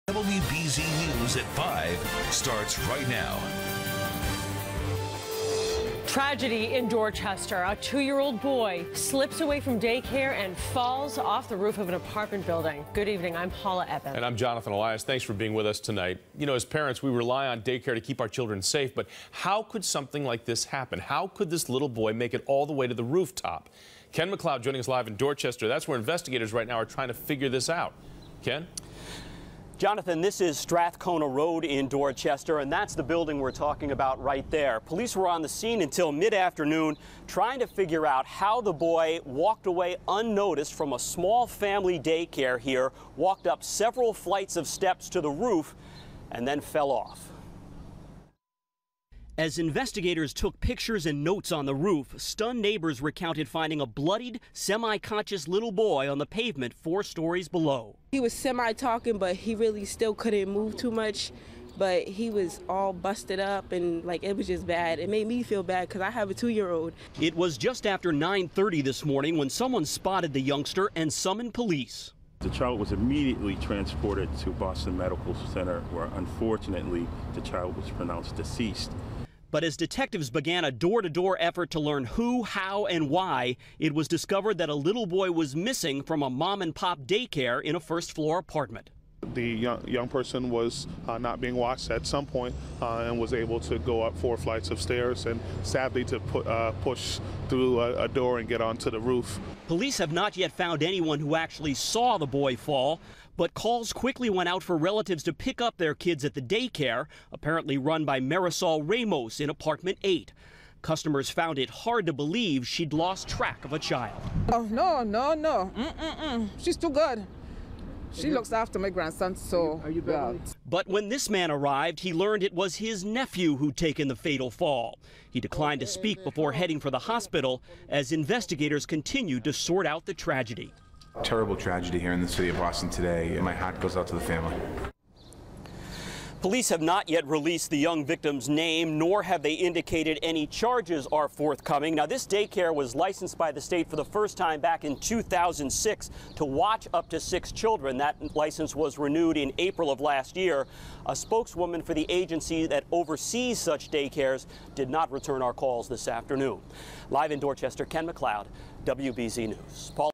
WBZ News at 5 starts right now. Tragedy in Dorchester. A 2-year-old boy slips away from daycare and falls off the roof of an apartment building. Good evening. I'm Paula Eben. And I'm Jonathan Elias. Thanks for being with us tonight. You know, as parents, we rely on daycare to keep our children safe, but how could something like this happen? How could this little boy make it all the way to the rooftop? Ken MacLeod joining us live in Dorchester. That's where investigators right now are trying to figure this out. Ken? Jonathan, this is Strathcona Road in Dorchester, and that's the building we're talking about right there. Police were on the scene until mid-afternoon trying to figure out how the boy walked away unnoticed from a small family daycare here, walked up several flights of steps to the roof, and then fell off. As investigators took pictures and notes on the roof, stunned neighbors recounted finding a bloodied, semi-conscious little boy on the pavement 4 stories below. He was semi-talking, but he really still couldn't move too much. But he was all busted up and it was just bad. It made me feel bad because I have a 2-year-old. It was just after 9:30 this morning when someone spotted the youngster and summoned police. The child was immediately transported to Boston Medical Center, where unfortunately the child was pronounced deceased. But as detectives began a door-to-door effort to learn who, how, and why, it was discovered that a little boy was missing from a mom-and-pop daycare in a first-floor apartment. The young person was not being watched at some point and was able to go up 4 flights of stairs and sadly to push through a door and get onto the roof. Police have not yet found anyone who actually saw the boy fall, but calls quickly went out for relatives to pick up their kids at the daycare, apparently run by Marisol Ramos in apartment 8. Customers found it hard to believe she'd lost track of a child. Oh, no. She's too good. She looks after my grandson, so yeah. But when this man arrived, he learned it was his nephew who'd taken the fatal fall. He declined to speak before heading for the hospital as investigators continued to sort out the tragedy. Terrible tragedy here in the city of Boston today, and my heart goes out to the family. Police have not yet released the young victim's name, nor have they indicated any charges are forthcoming. Now, this daycare was licensed by the state for the first time back in 2006 to watch up to 6 children. That license was renewed in April of last year. A spokeswoman for the agency that oversees such daycares did not return our calls this afternoon. Live in Dorchester, Ken MacLeod, WBZ News. Paul